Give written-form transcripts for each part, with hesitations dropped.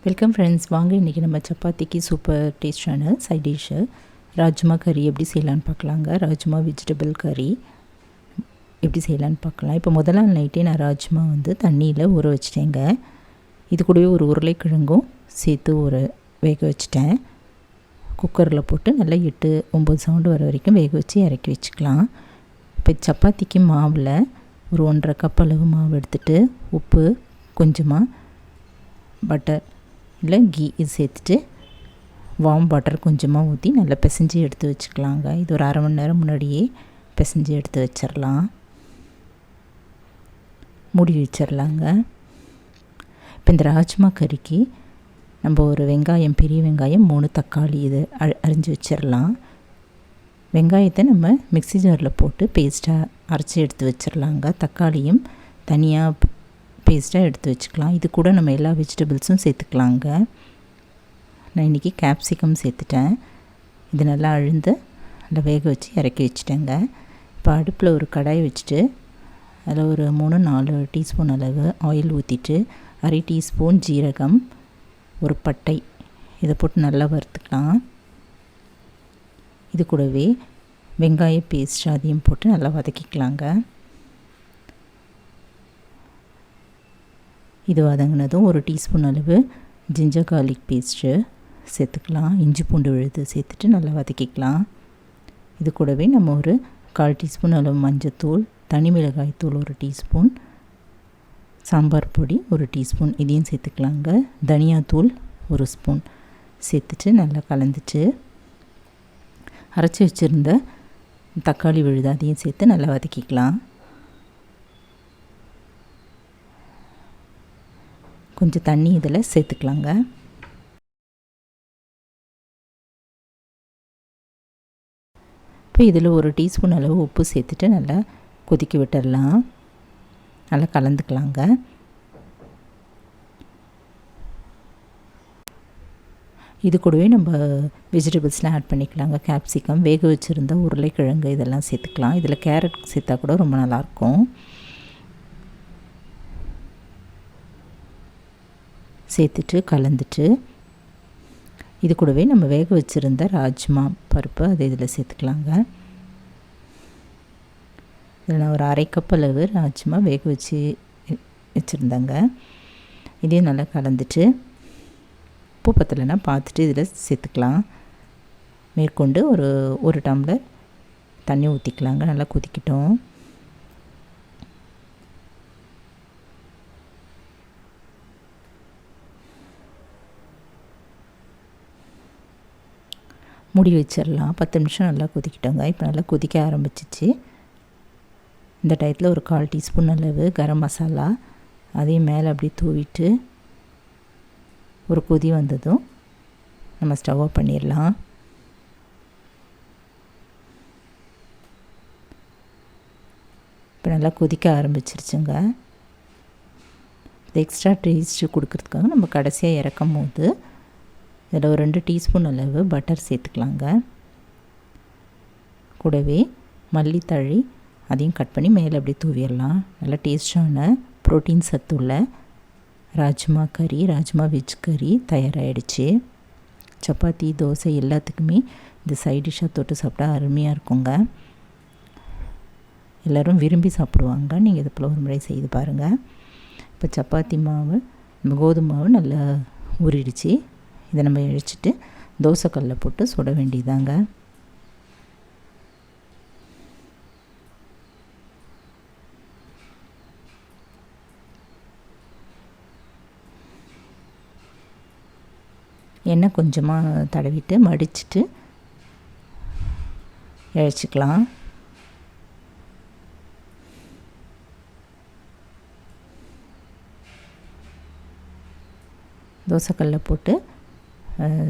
Welcome friends. வாங்க இன்றைக்கி நம்ம சப்பாத்திக்கு சூப்பர் டேஸ்டான சைட் டிஷ்ஷு ராஜ்மா கறி எப்படி செய்யலான்னு பார்க்கலாங்க. ராஜ்மா வெஜிடபிள் கறி எப்படி செய்யலான்னு பார்க்கலாம். இப்போ முதல் நாள் நைட்டே நான் ராஜ்மா தண்ணியில் ஊற வச்சிட்டேங்க. இது கூடவே ஒரு உருளைக்கிழங்கும் சேர்த்து வேக வச்சிட்டேன். குக்கரில் போட்டு நல்லா 8-9 சவுண்டு வர வரைக்கும் வேக வச்சு இறக்கி வச்சுக்கலாம். இப்போ சப்பாத்திக்கு மாவில் ஒரு 1.5 கப் அளவு மாவு எடுத்துகிட்டு உப்பு கொஞ்சமாக பட்டர் இல்லை கீ இது சேர்த்துட்டு வார்ம் வாட்டர் கொஞ்சமாக ஊற்றி நல்லா பிசைஞ்சு எடுத்து வச்சுக்கலாங்க. இது ஒரு அரை மணி நேரம் முன்னாடியே பிசைஞ்சு எடுத்து வச்சிடலாம். மூடி வச்சிடலாங்க. இப்போ இந்த ராஜ்மா கறிக்கு நம்ம ஒரு வெங்காயம், பெரிய வெங்காயம் 3 தக்காளி இது அரிஞ்சு வச்சிடலாம். வெங்காயத்தை நம்ம மிக்ஸி ஜாரில் போட்டு பேஸ்ட்டாக அரைச்சி எடுத்து வச்சிடலாங்க. தக்காளியும் தனியாக பேஸ்ட்டாக எடுத்து வச்சுக்கலாம். இது கூட நம்ம எல்லா வெஜிடபிள்ஸும் சேர்த்துக்கலாங்க. நான் இன்றைக்கி கேப்சிகம் சேர்த்துட்டேன். இது நல்லா நல்லா வேக வச்சு இறக்கி வச்சுட்டேங்க. இப்போ அடுப்பில் ஒரு கடாய் வச்சுட்டு அதில் ஒரு 3-4 டீஸ்பூன் அளவு ஆயில் ஊற்றிட்டு 1/2 டீஸ்பூன் ஜீரகம், ஒரு பட்டை இதை போட்டு நல்லா வறுத்துக்கலாம். இது கூடவே வெங்காய பேஸ்ட் அதையும் போட்டு நல்லா வதக்கிக்கலாங்க. இது வதங்கினதும் 1 டீஸ்பூன் அளவு ஜிஞ்சர் கார்லிக் பேஸ்ட்டு சேர்த்துக்கலாம். இஞ்சி பூண்டு விழுது சேர்த்துட்டு நல்லா வதக்கிக்கலாம். இது கூடவே நம்ம ஒரு 1/4 டீஸ்பூன் அளவு மஞ்சத்தூள், தனி மிளகாய் தூள் 1 டீஸ்பூன், சாம்பார் பொடி 1 டீஸ்பூன் இதையும் சேர்த்துக்கலாங்க. தனியாத்தூள் 1 ஸ்பூன் சேர்த்துட்டு நல்லா கலந்துட்டு அரைச்சி வச்சுருந்த தக்காளி விழுது அதையும் சேர்த்து நல்லா வதக்கிக்கலாம். கொஞ்சம் தண்ணி இதில் சேர்த்துக்கலாங்க. இப்போ இதில் 1 டீஸ்பூன் அளவு உப்பு சேர்த்துட்டு நல்லா கொதிக்க விட்டுடலாம். நல்லா கலந்துக்கலாங்க. இது கூடவே நம்ம வெஜிடபிள்ஸ்லாம் ஆட் பண்ணிக்கலாங்க. கேப்சிகம், வேக வச்சுருந்த உருளைக்கிழங்கு இதெல்லாம் சேர்த்துக்கலாம். இதில் கேரட் சேர்த்தா கூட ரொம்ப நல்லாயிருக்கும். சேர்த்துட்டு கலந்துட்டு இது கூடவே நம்ம வேக வச்சுருந்த ராஜ்மா பருப்பு அதை இதில் சேர்த்துக்கலாங்க. இதில் நான் ஒரு 1/2 கப் அளவு ராஜ்மா வேக வச்சுருந்தேங்க. இதையும் நல்லா கலந்துட்டு உப்பு பத்தலைன்னா பார்த்துட்டு இதில் சேர்த்துக்கலாம். மேற்கொண்டு ஒரு டம்ளர் தண்ணி ஊற்றிக்கலாங்க. நல்லா கொதிக்கட்டும். மூடி வச்சிடலாம். 10 நிமிஷம் நல்லா கொதிக்கிட்டோங்க. இப்போ நல்லா கொதிக்க ஆரம்பிச்சிச்சு. இந்த டயத்தில் ஒரு 1/4 டீஸ்பூன் அளவு கரம் மசாலா அதையும் மேலே அப்படி தூவிட்டு ஒரு கொதி வந்ததும் நம்ம ஸ்டவ் ஆஃப் பண்ணிடலாம். இப்போ நல்லா கொதிக்க ஆரம்பிச்சிருச்சுங்க. இது எக்ஸ்ட்ரா டேஸ்ட்டு கொடுக்குறதுக்காக நம்ம கடைசியாக இறக்கும் போது இதில் ஒரு 2 டீஸ்பூன் அளவு பட்டர் சேர்த்துக்கலாங்க. கூடவே மல்லித்தழை அதையும் கட் பண்ணி மேலே அப்படியே தூவிடலாம். நல்லா டேஸ்டான ப்ரோட்டீன் சத்துள்ள ராஜ்மா கறி, ராஜ்மா வெஜ் கறி தயாராகிடுச்சு. சப்பாத்தி, தோசை எல்லாத்துக்குமே இந்த சைட் டிஷ்ஷாக தொட்டு சாப்பிட்டா அருமையாக இருக்குங்க. எல்லோரும் விரும்பி சாப்பிடுவாங்க. நீங்கள் இது போல் ஒரு முறை செய்து பாருங்கள். இப்போ சப்பாத்தி மாவு, கோதுமை மாவு நல்லா ஊறிடுச்சு. இதை நம்ம இழிச்சிட்டு தோசைக்கல்லில் போட்டு சுட வேண்டியதாங்க. எண்ணெய் கொஞ்சமாக தடவிட்டு மடிச்சிட்டு இழைச்சிக்கலாம். தோசைக்கல்லில் போட்டு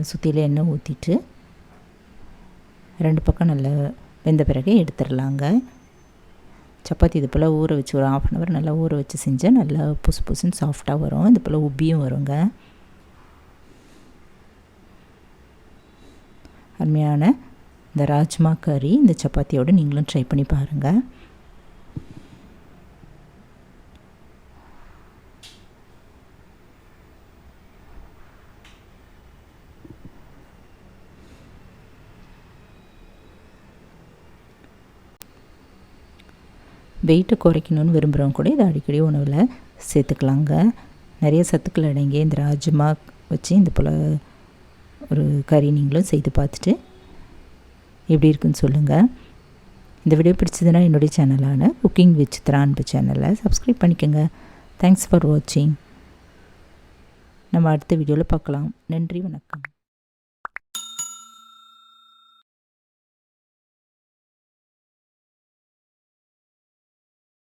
சுற்றில எண்ணெய் ஊற்றிட்டு 2 பக்கம் நல்லா வெந்த பிறகு எடுத்துடலாங்க. சப்பாத்தி இது போல் ஊற வச்சு ஒரு 1/2 hour நல்லா ஊற வச்சு செஞ்சால் நல்லா புசுன்னு சாஃப்டாக வரும். இது போல் உப்பியும் வருங்க. அருமையான இந்த ராஜ்மா கறி இந்த சப்பாத்தியோடு நீங்களும் ட்ரை பண்ணி பாருங்கள். வெயிட்டை குறைக்கணும்னு விரும்புகிறவங்க கூட இதை அடிக்கடி உணவில் சேர்த்துக்கலாங்க. நிறைய சத்துக்கள் அடங்கிய இந்த ராஜ்மா வச்சு இந்த போல் ஒரு கறி நீங்களும் செய்து பார்த்துட்டு எப்படி இருக்குன்னு சொல்லுங்கள். இந்த வீடியோ பிடிச்சதுன்னா என்னுடைய சேனலான குக்கிங் வித் சித்ரா அன்பு சேனலை சப்ஸ்கிரைப் பண்ணிக்கோங்க. தேங்க்ஸ் ஃபார் வாட்சிங். நம்ம அடுத்த வீடியோவில் பார்க்கலாம். நன்றி, வணக்கம்.